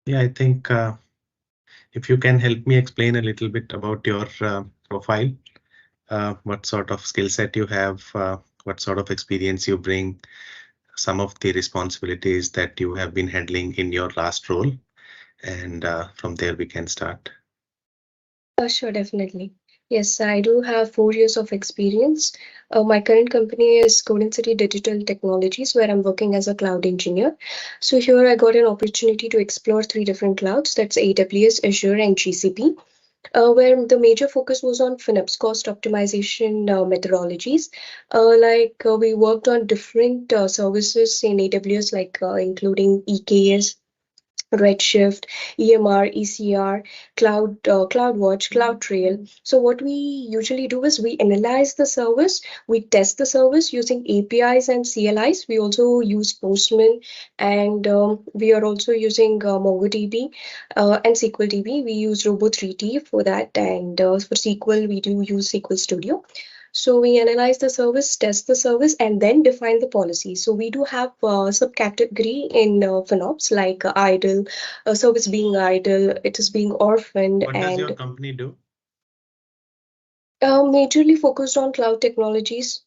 Yeah, I think if you can help me explain a little bit about your profile, what sort of skill set you have, what sort of experience you bring, some of the responsibilities that you have been handling in your last role, and from there we can start. Sure, definitely. Yes, I do have 4 years of experience. My current company is Golden City Digital Technologies, where I'm working as a cloud engineer. So here I got an opportunity to explore three different clouds, that's AWS, Azure, and GCP, where the major focus was on FinOps cost optimization methodologies. We worked on different services in AWS, including EKS, Redshift, EMR, ECR, CloudWatch, CloudTrail. So what we usually do is we analyze the service, we test the service using APIs and CLIs. We also use Postman, and we are also using MongoDB and SQLDB. We use Robo3T for that, and for SQL, we do use SQL Studio. So we analyze the service, test the service, and then define the policy. So we do have subcategory in FinOps like idle, service being idle, it is being orphaned, What does your and company do? majorly focused on cloud technologies.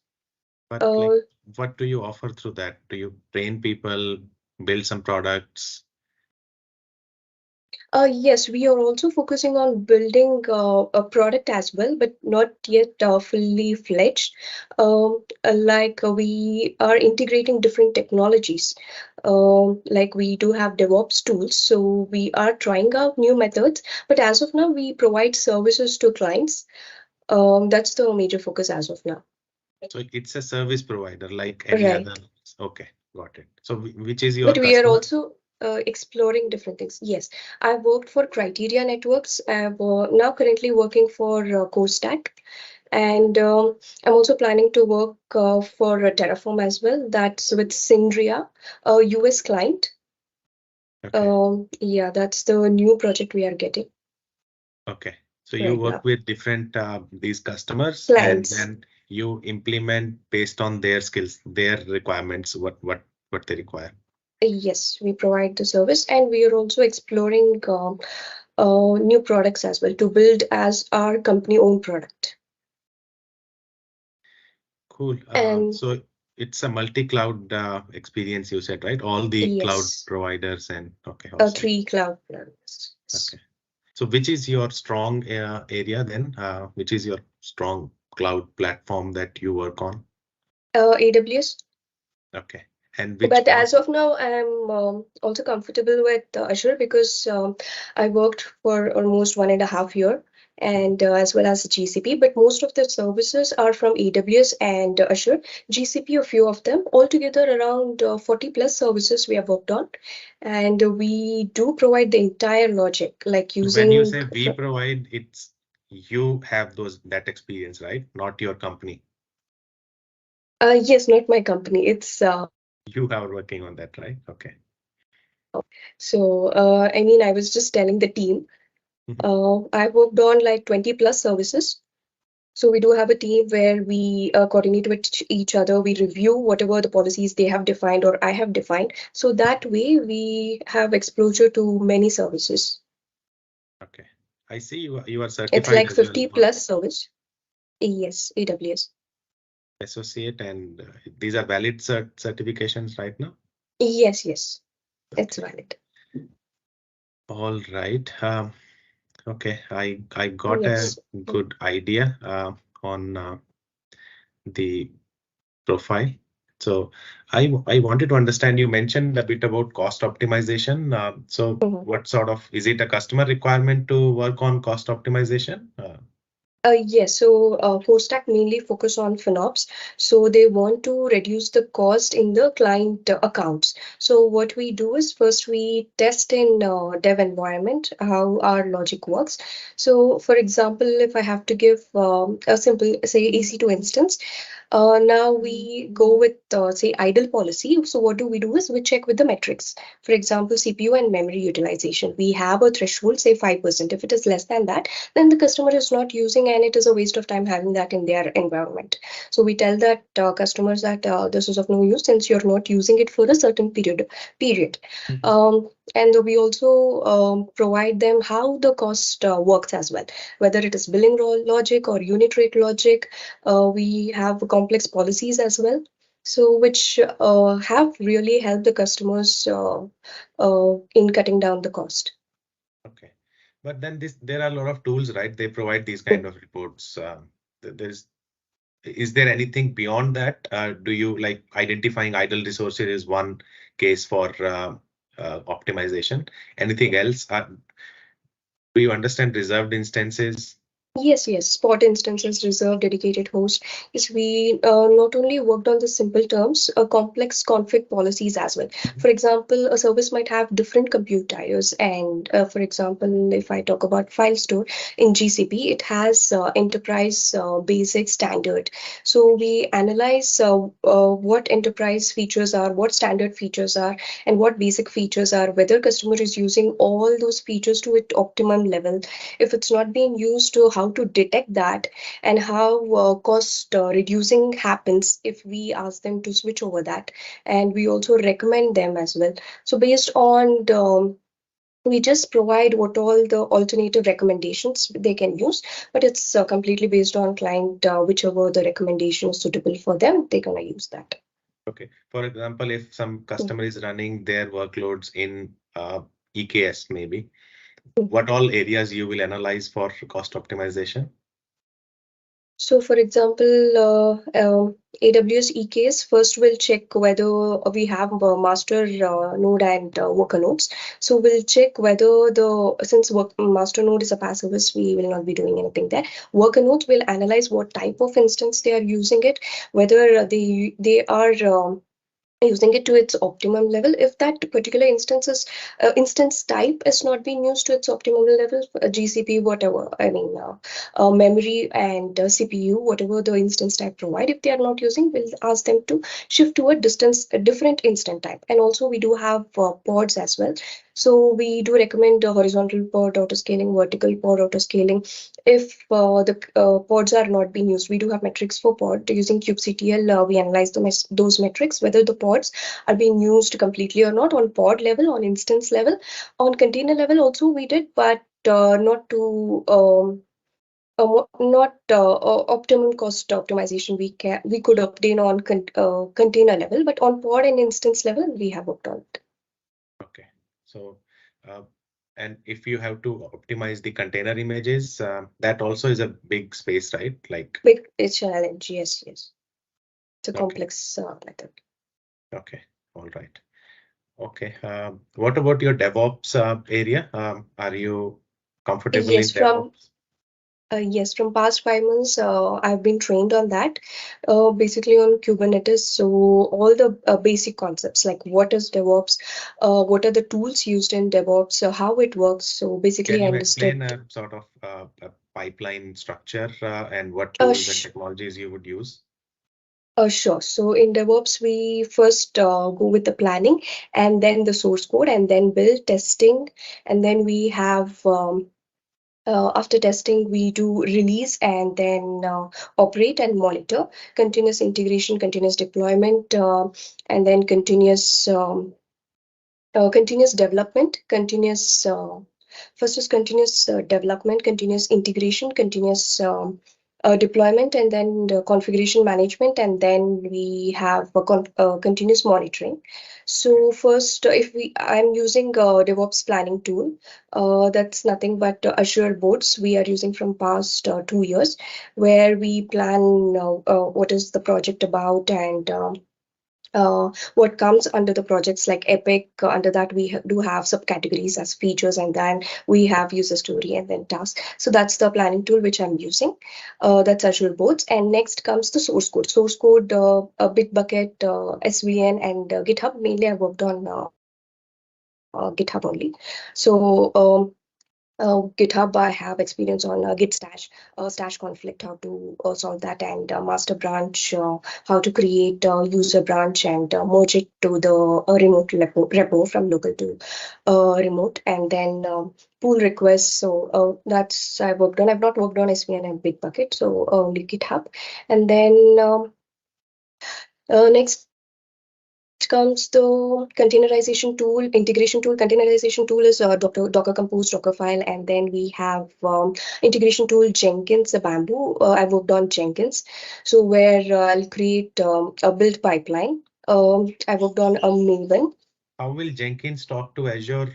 But Uh, like, what do you offer through that? Do you train people, build some products? yes, we are also focusing on building a product as well, but not yet fully fledged. We are integrating different technologies. Like we do have DevOps tools, so we are trying out new methods. But as of now, we provide services to clients. That's the major focus as of now. So it's a service provider like any other. Right. Okay, got it. So which is your But we are customer? also exploring different things. Yes, I've worked for Criteria Networks. I'm now currently working for CoStack, and I'm also planning to work for Terraform as well. That's with Syndria, a US client. Okay, Yeah, that's the new project we are getting okay. So you right work now. with different these customers, and Clients. then you implement based on their skills, their requirements, what they require. Yes, we provide the service, and we are also exploring new products as well to build as our company own product. Cool. And So it's a multi-cloud experience you said, right? All the cloud yes. providers and okay, awesome. Three cloud plans. Okay. So which is your strong area then? Which is your strong cloud platform that you work on? AWS. Okay. And which But part? as of now, I'm also comfortable with Azure because I worked for almost 1.5 years and as well as GCP. But most of the services are from AWS and Azure. GCP, a few of them, altogether around 40 plus services we have worked on. And we do provide the entire logic, like So when you using. say we provide, it's you have that experience, right? Not your company. Yes, not my company. It's You are working on that, right? Okay. so I mean, I was just telling the team. Mhm. I worked on like 20 plus services. So we do have a team where we coordinate with each other. We review whatever the policies they have defined or I have defined. So that way we have exposure to many services. Okay. I see you are It's certified like as well 50 for plus service. Yes, AWS. associate, and these are valid certifications right now. Yes, yes, it's Okay. valid. All right. Okay. I got a Yes. good idea on the profile. So I wanted to understand, you mentioned a bit about cost optimization. So Mhm. what sort of, is it a customer requirement to work on cost optimization? Yes, so Stack mainly focus on FinOps. So they want to reduce the cost in the client accounts. So what we do is first we test in dev environment how our logic works. So for example, if I have to give a simple say EC2 instance, Now we go with say idle policy. So what do? Is we check with the metrics. For example, CPU and memory utilization. We have a threshold, say 5%. If it is less than that, then the customer is not using and it is a waste of time having that in their environment. So we tell that customers that this is of no use since you're not using it for a certain period. And we also provide them how the cost works as well, whether it is billing logic or unit rate logic. We have complex policies as well, so which have really helped the customers in cutting down the cost. Okay, but then there are a lot of tools, right? They provide these kind of reports. Is there anything beyond that? Do you like identifying idle resources is one case for optimization? Anything else? Do you understand reserved instances? Yes, yes. Spot instances, reserved, dedicated host. Yes, we not only worked on the simple terms, complex config policies as well. For example, a service might have different compute tiers. And for example, if I talk about file store in GCP, it has enterprise basic standard. So we analyze what enterprise features are, what standard features are, and what basic features are, whether customer is using all those features to its optimum level. If it's not being used, to how to detect that, and how cost reducing happens if we ask them to switch over that, and we also recommend them as well. So based on the we just provide what all the alternative recommendations they can use, but it's completely based on client, whichever the recommendation is suitable for them, they're gonna use that. Okay. For example, if some customer is running their workloads in EKS, maybe, what all areas you will analyze for cost optimization? So, for example, AWS EKS, first we'll check whether we have a master node and worker nodes. So we'll check whether since master node is a PaaS service, we will not be doing anything there. Worker nodes will analyze what type of instance they are using it, whether they are using it to its optimum level. If that particular instance type is not being used to its optimum level, GCP, whatever, I mean, memory and CPU, whatever the instance type provide, if they are not using, we'll ask them to shift to a different instance type. And also we do have pods as well. So we do recommend horizontal pod auto scaling, vertical pod auto scaling. If the pods are not being used, we do have metrics for pod using kubectl. We analyze those metrics, whether the pods are being used completely or not, on pod level, on instance level, on container level also we did, but not to not optimum cost optimization we could obtain on container level, but on pod and instance level we have worked on it. Okay, so and if you have to optimize the container images, that also is a big space, right? Like Big challenge, yes, yes. It's a okay. complex method. Okay, all right. Okay, what about your DevOps area? Are you comfortable in Yes, DevOps? yes, from past 5 months, I've been trained on that, basically on Kubernetes. So all the basic concepts like what is DevOps, what are the tools used in DevOps, how it works. So basically, Can I you understood. explain a sort of a pipeline structure and what tools and technologies you would use? Sure. So in DevOps, we first go with the planning and then the source code and then build testing. And then we have, after testing, we do release and then operate and monitor, continuous integration, continuous deployment, and then continuous development, first is continuous development, continuous integration, continuous deployment, and then the configuration management, and then we have continuous monitoring. So first, I'm using DevOps planning tool. That's nothing but Azure boards we are using from past 2 years, where we plan what is the project about and what comes under the projects like Epic. Under that, we do have subcategories as features, and then we have user story and then task. So that's the planning tool which I'm using. That's Azure Boards. And next comes the source code. Source code, Bitbucket, SVN, and GitHub. Mainly, I worked on GitHub only. So GitHub, I have experience on Git stash, stash conflict, how to solve that, and master branch, how to create a user branch and merge it to the remote repo from local to remote, and then pull requests. So that's I worked on. I've not worked on SVN and Bitbucket, so only GitHub. And then next comes the containerization tool, integration tool. Containerization tool is Docker Compose, Dockerfile, and then we have integration tool Jenkins, the Bamboo. I worked on Jenkins, so where I'll create a build pipeline. I worked on a Maven. How will Jenkins talk to Azure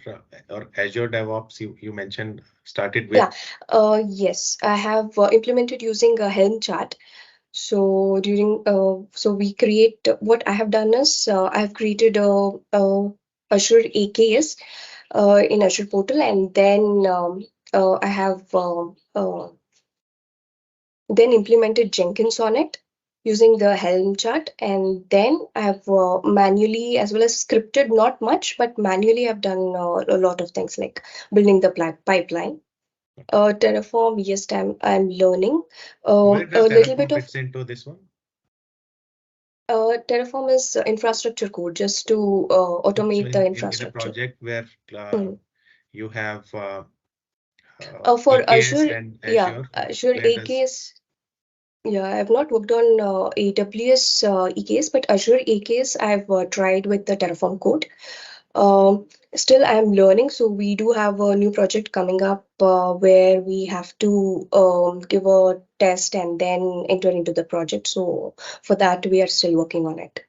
or Azure DevOps? You mentioned started with. Yeah, yes, I have implemented using a Helm chart. So so we create what I have done is I have created a Azure AKS in Azure portal, and then I have then implemented Jenkins on it using the Helm chart, and then I have manually as well as scripted, not much, but manually I've done a lot of things like building the pipeline. Terraform, yes, I'm learning Where a does little bit Terraform of. fits into this one? Terraform is infrastructure code just to So automate the in a infrastructure. project where Mm. you have For EKS Azure, and yeah, Azure, Azure where does AKS. Yeah, I've not worked on AWS EKS, but Azure AKS I've tried with the Terraform code. Um, Still, I'm learning. So we do have a new project coming up where we have to give a test and then enter into the project. So for that, we are still working on it.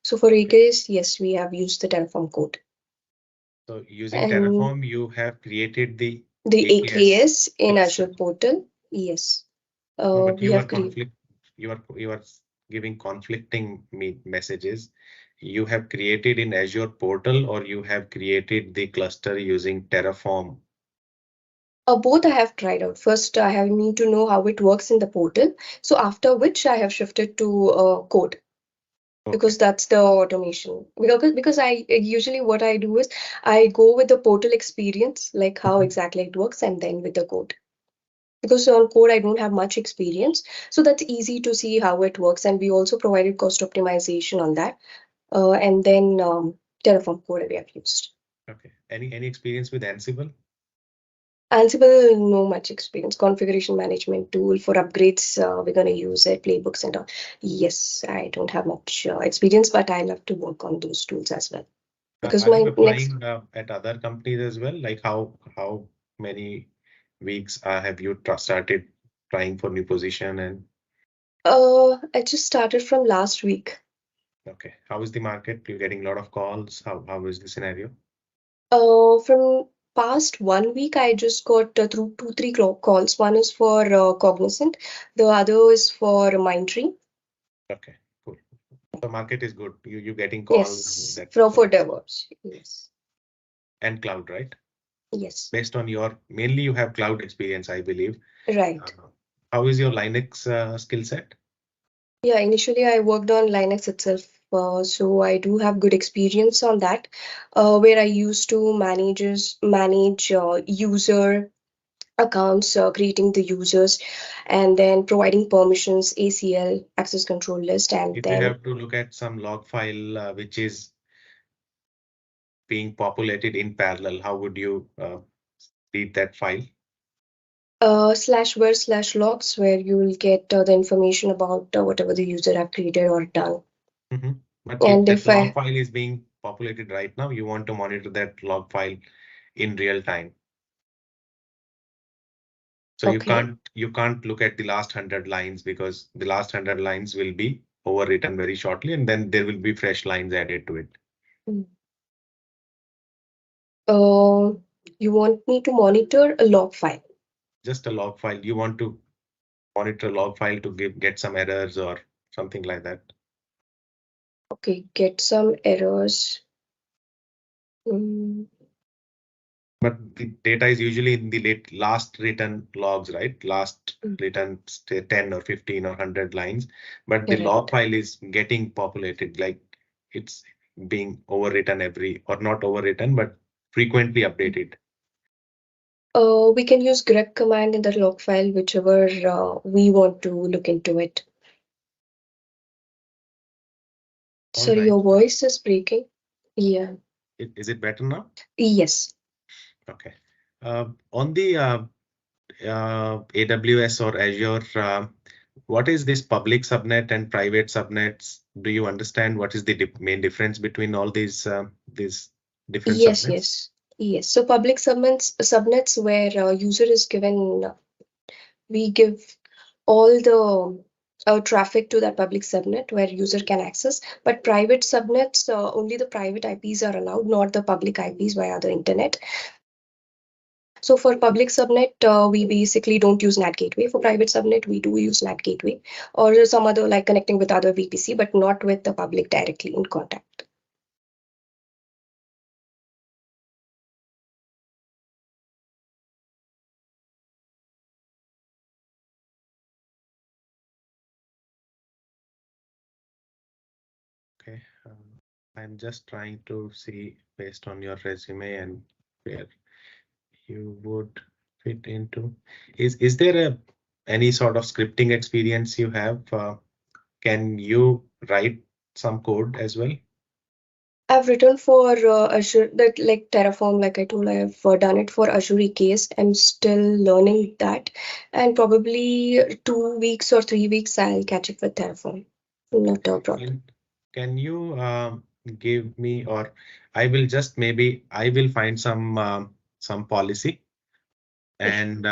So for okay. AKS, yes, we have used the Terraform code. So using And Terraform, you have created the the AKS AKS in cluster. Azure portal, yes, No, but we you are have created. conflict. You are giving conflicting messages. You have created in Azure portal, or you have created the cluster using Terraform. Both I have tried out. First, I have need to know how it works in the portal. So after which I have shifted to code Okay. because that's the automation. Because I usually what I do is I go with the portal experience, like how Mhm. exactly it works, and then with the code. Because on code I don't have much experience, so that's easy to see how it works. And we also provided cost optimization on that. And then Terraform code we have used. Okay. Any experience with Ansible? Ansible, no much experience. Configuration management tool for upgrades. We're going to use it, playbooks and all. Yes, I don't have much experience, but I love to work on those tools as well. Because Are you my next, applying at other companies as well? Like how many weeks have you started trying for new position? And I just started from last week. okay, how is the market? You're getting a lot of calls. How is the scenario? From past 1 week, I just got through two, three calls. One is for Cognizant, the other is for Mindtree. Okay, cool. The market is good. You getting calls Yes, that for DevOps. Yes, and cloud, right? yes, Based on your mainly you have cloud experience, I believe. right. Uh, how is your Linux skill set? Yeah, initially I worked on Linux itself, so I do have good experience on that, where I used to manage user accounts, creating the users, and then providing permissions, ACL, access control list, and If you then have to look at some log file which is being populated in parallel, how would you read that file? /var/logs, where you will get the information about whatever the user have created or done. Mhm. But if And that if log I, file is being populated right now, you want to monitor that log file in real time. So okay. you can't look at the last 100 lines because the last 100 lines will be overwritten very shortly, and then there will be fresh lines added to it. Mm. Uh, you want me to monitor a log file? Just a log file. You want to monitor a log file to get some errors or something like that. Okay, get some errors. Mm, But the data is usually in the last written logs, right? Last mm, written 10 or 15 or 100 lines. But the log right. file is getting populated, like it's being overwritten or not overwritten, but frequently Mm. updated. We can use grep command in the log file, whichever we want to look into it. All Sorry, right. your voice is breaking. Yeah. Is it better now? Yes. Okay. On the AWS or Azure, what is this public subnet and private subnets? Do you understand what is the main difference between all these different Yes, subnets? yes, yes. So public subnets where user is given, we give all the traffic to that public subnet where user can access. But private subnets, only the private IPs are allowed, not the public IPs via the internet. So for public subnet, we basically don't use NAT gateway. For private subnet, we do use NAT gateway or some other like connecting with other VPC, but not with the public directly in contact. Okay. I'm just trying to see based on your resume and where you would fit into. Is there any sort of scripting experience you have? Can you write some code as well? I've written for Azure, that like Terraform, like I told, I've done it for Azure case. I'm still learning that, and probably 2 weeks or 3 weeks I'll catch up with Terraform. Not a problem. Can you give me, or I will just maybe I will find some policy, and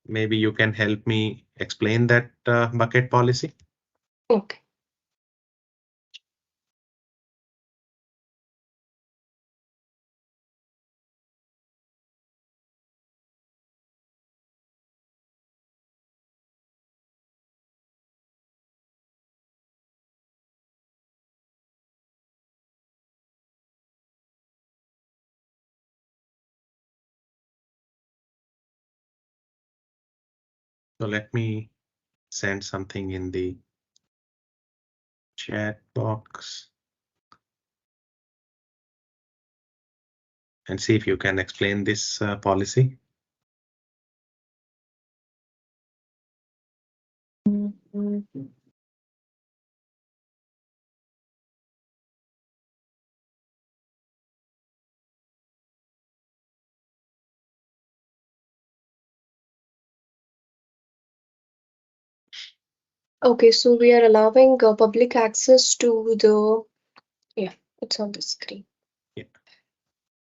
maybe you can help me explain that bucket policy. Okay. So let me send something in the chat box and see if you can explain this policy. Okay, so we are allowing public access to the, yeah, it's on the screen. Yeah.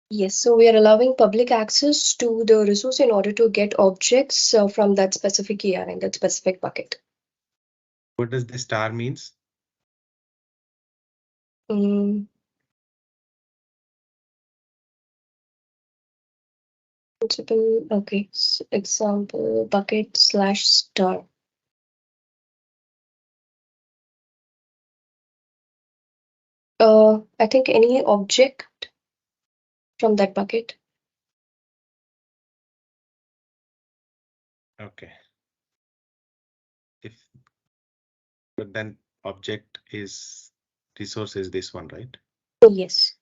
Yes, so we are allowing public access to the resource in order to get objects from that specific ER in that specific bucket. What does the star means? Mm, Principal, okay, example bucket slash star. I think any object from that bucket. Okay. If but then object is resource is this one, right? Yes.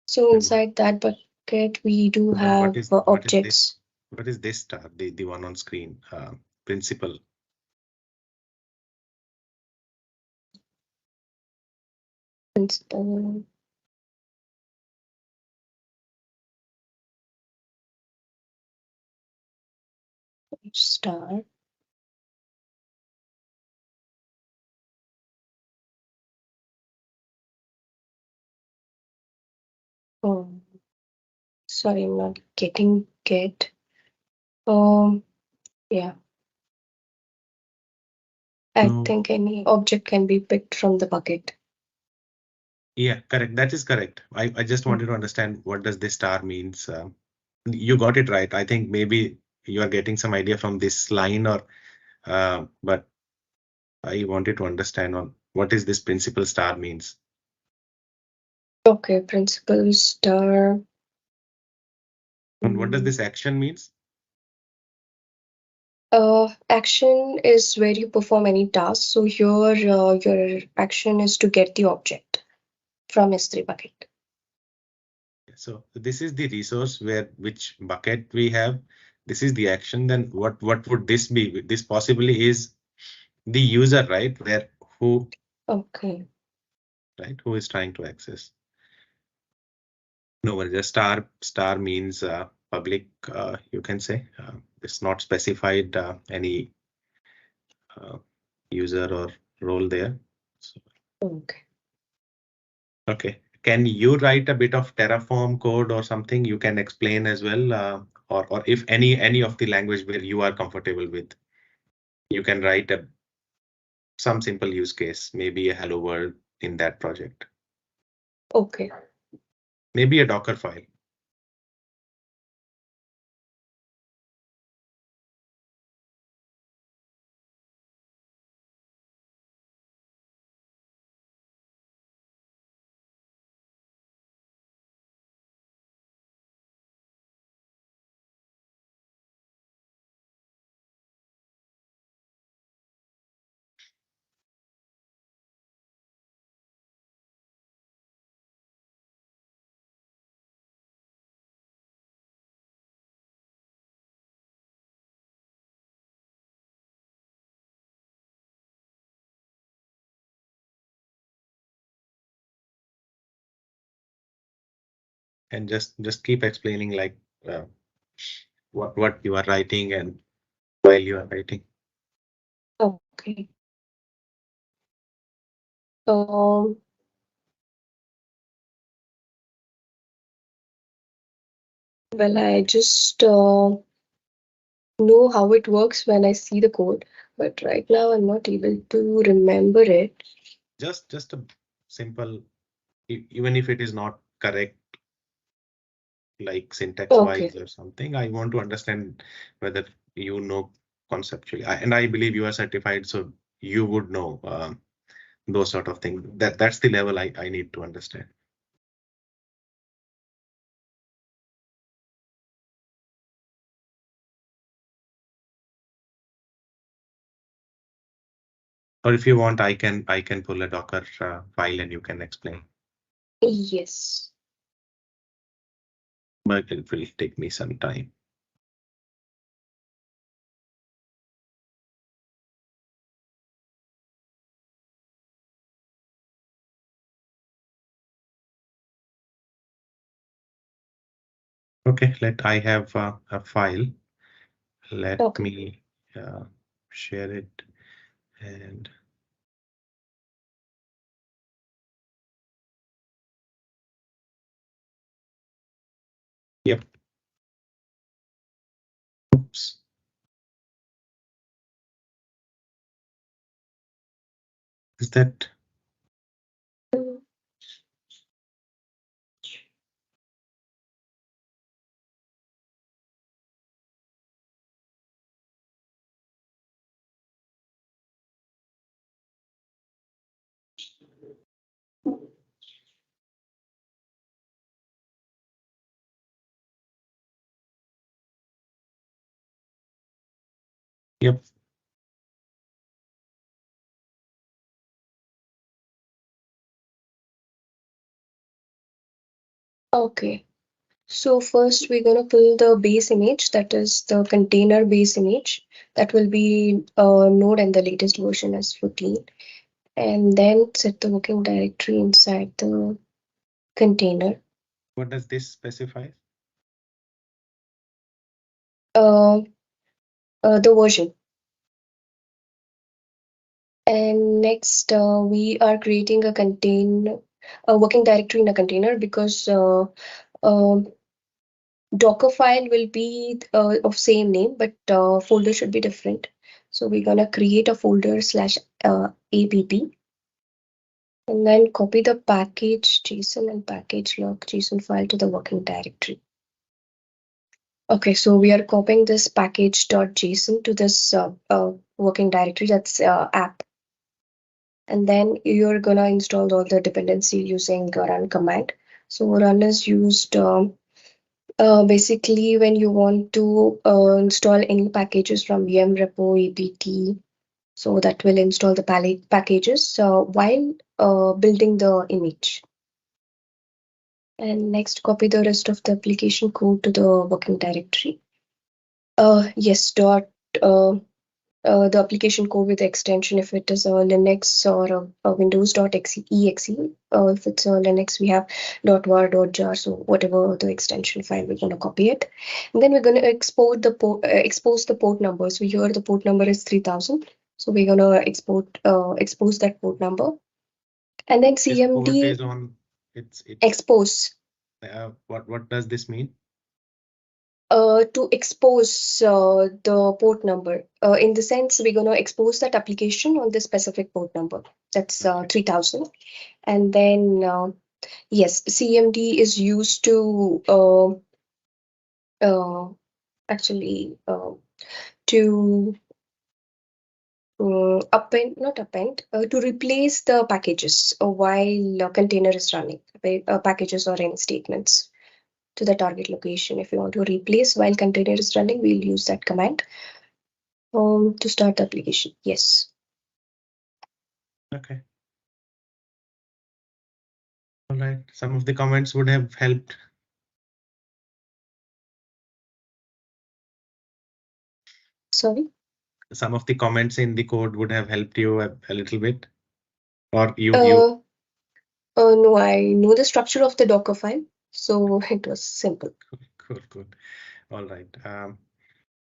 So Then inside that bucket, we do then have what is this? objects. What is this star? The one on screen. Principal. Principal star. Oh, sorry, I'm not getting get. Yeah. I No. think any object can be picked from the bucket. Yeah, correct. That is correct. I just wanted to understand what does this star means. You got it right. I think maybe you are getting some idea from this line, or but I wanted to understand on what is this principal star means. Okay, principal star. And what does this action means? Action is where you perform any task. So here, your action is to get the object from S3 bucket. So this is the resource where which bucket we have. This is the action. Then what would this be? This possibly is the user, right? Where who Okay. right? Who is trying to access? No worries. The star means public. You can say it's not specified any user or role there. So, Okay. okay. Can you write a bit of Terraform code or something you can explain as well, or if any of the language where you are comfortable with, you can write some simple use case, maybe a hello world in that project, Okay. maybe a Docker file. And just keep explaining like uh, what you are writing and while you are writing. Okay. Um, well, I just know how it works when I see the code, but right now I'm not able to remember it. Just a simple, even if it is not correct, like syntax Okay. wise or something, I want to understand whether you know conceptually. And I believe you are certified, so you would know those sort of things. That's the level I need to understand. Or if you want, I can pull a Docker file and you can explain. Yes. But it will take me some time. Okay, I have a file. Let Okay. me share it and yep. Oops. Is that yep. Okay. So first we're gonna pull the base image, that is the container base image. That will be Node and the latest version is 14. And then set the working directory inside the container. What does this specify? Uh, the version. And next, we are creating a working directory in a container because um Docker file will be of same name, but folder should be different. So we're gonna create a folder slash app and then copy the package JSON and package log JSON file to the working directory. Okay, so we are copying this package.json to this working directory, that's app. And then you're gonna install all the dependency using run command. So run is used basically when you want to install any packages from VM repo, apt, so that will install the packages while building the image. And next, copy the rest of the application code to the working directory. Yes, the application code with the extension, if it is a Linux or a Windows.exe. If it's a Linux, we have .var.jar, so whatever the extension file, we're going to copy it. And then we're going to export the expose the port number. So here the port number is 3000. So we're going to expose that port number. And then This port CMD is on expose. What does this mean? To expose the port number. In the sense, we're going to expose that application on this specific port number. That's 3000. And then, yes, CMD is used to actually to to replace the packages while a container is running, packages or any statements to the target location. If you want to replace while container is running, we'll use that command to start the application. Yes. Okay. All right. Some of the comments would have helped. Sorry. Some of the comments in the code would have helped you a little bit, or you. No, I know the structure of the Docker file, so it was simple. Good. All right.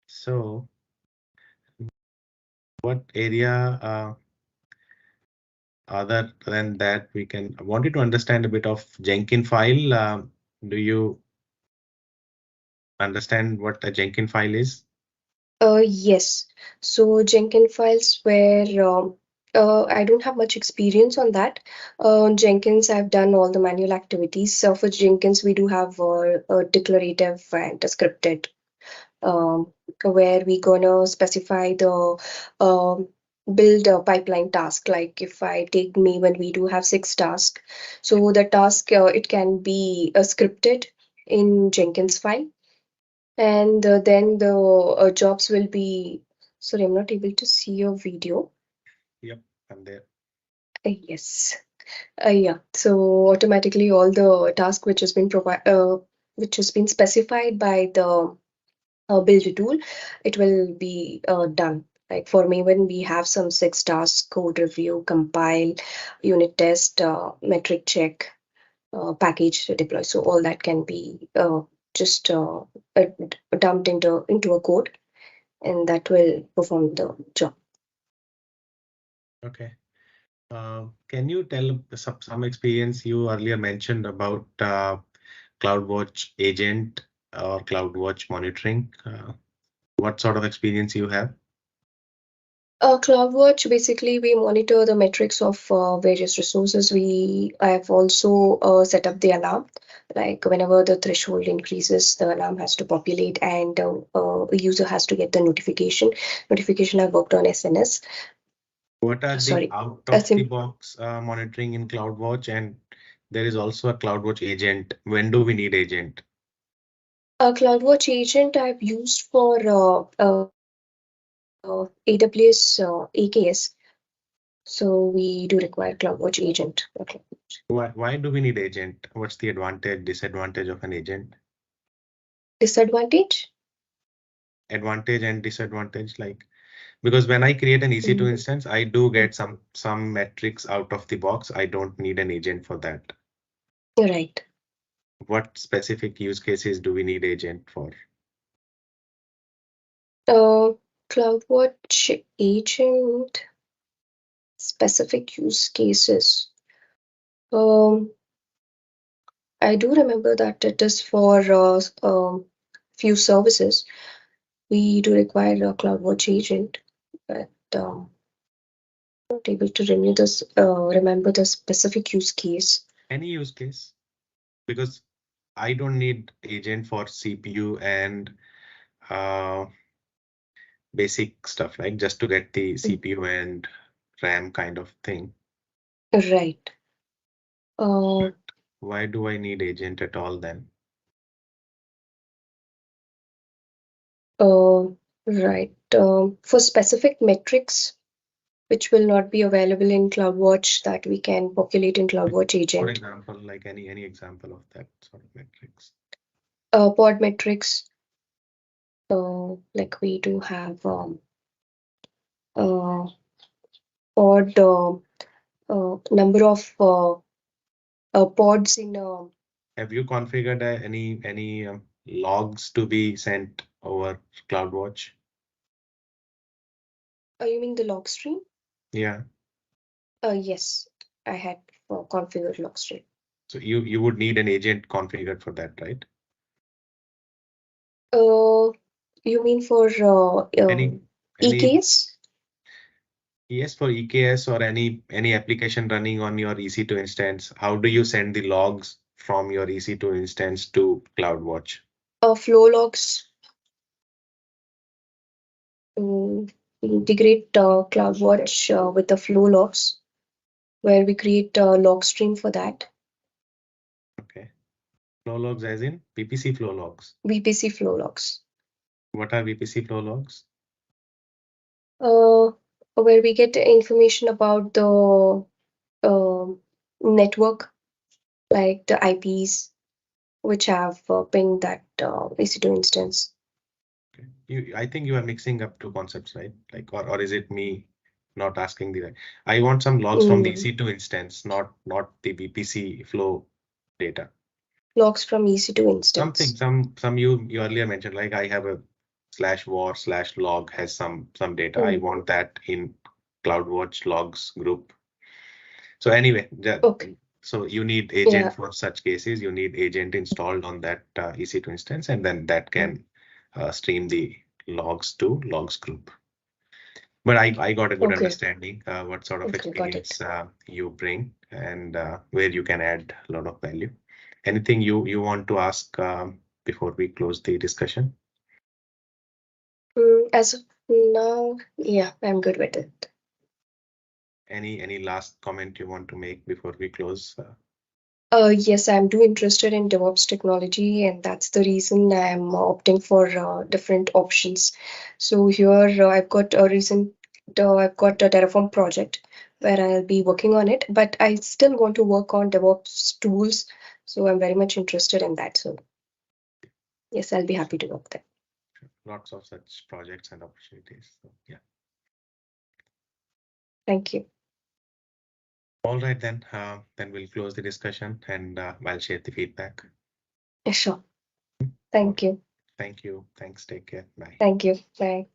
So what area other than that I wanted to understand a bit of Jenkins file. Do you understand what a Jenkins file is? Yes. So Jenkins files where I don't have much experience on that. Jenkins, I've done all the manual activities. So for Jenkins, we do have a declarative and a scripted, where we gonna specify the build a pipeline task. Like if I take Maven, we do have 6 tasks. So the task, it can be scripted in Jenkins file. And then the jobs will be, sorry, I'm not able to see your video. Yep, I'm there. Yes. Yeah. So automatically all the task which has been which has been specified by the build tool, it will be done. Like for me, when we have some 6 tasks: code review, compile, unit test, metric check, package to deploy. So all that can be just dumped into a code, and that will perform the job. Okay. Can you tell some experience you earlier mentioned about CloudWatch agent or CloudWatch monitoring? What sort of experience you have? CloudWatch, basically, we monitor the metrics of various resources. I have also set up the alarm. Like whenever the threshold increases, the alarm has to populate, and a user has to get the notification. I worked on SNS. What are the Sorry. out of the box monitoring in CloudWatch? And there is also a CloudWatch agent. When do we need agent? A CloudWatch agent I've used for AWS AKS. So we do require CloudWatch agent. Okay. Why do we need agent? What's the advantage, disadvantage of an agent? Disadvantage? Advantage and disadvantage, like, because when I create an EC2 instance, I do get some metrics out of the box. I don't need an agent for that. Right. What specific use cases do we need agent for? CloudWatch agent specific use cases. I do remember that it is for few services. We do require a CloudWatch agent, but not able to remember the specific use case. Any use case, because I don't need agent for CPU and basic stuff, like just to get the CPU and RAM kind of thing. Right. Why do I need agent at all then? Right. For specific metrics, which will not be available in CloudWatch that we can populate in CloudWatch For agent. example, like any example of that sort of metrics. Pod metrics. Like we do have pod number of pods in. Have you configured any logs to be sent over CloudWatch? You mean the log stream? Yeah. Yes, I had configured log stream. So you would need an agent configured for that, right? You mean for Any EKS? Yes, for EKS or any application running on your EC2 instance, how do you send the logs from your EC2 instance to CloudWatch? Flow logs. Integrate CloudWatch with the flow logs, where we create a log stream for that. Okay. Flow logs as in VPC flow logs. VPC flow logs. What are VPC flow logs? Where we get information about the network, like the IPs, which have pinged that EC2 instance. Okay. I think you are mixing up two concepts, right? Like, or is it me not asking the right? I want some logs from the EC2 instance, not the VPC flow data. Logs from EC2 instance. Some you earlier mentioned, like I have a /var/log has some data. I want that in CloudWatch logs group. So anyway, Okay. So you need agent for such cases. You need agent installed on that EC2 instance, and then that can stream the logs to logs group. But I got a good understanding what sort of experience you bring and where you can add a lot of value. Anything you want to ask before we close the discussion? As of now, yeah, I'm good with it. Any last comment you want to make before we close? Yes, I'm too interested in DevOps technology, and that's the reason I'm opting for different options. So here I've got a Terraform project where I'll be working on it, but I still want to work on DevOps tools. So I'm very much interested in that. So yes, I'll be happy to work there. Lots of such projects and opportunities. So, yeah. Thank you. All right, then we'll close the discussion and I'll share the feedback. Sure. Thank you. Thank you. Thanks. Take care. Bye. Thank you. Bye.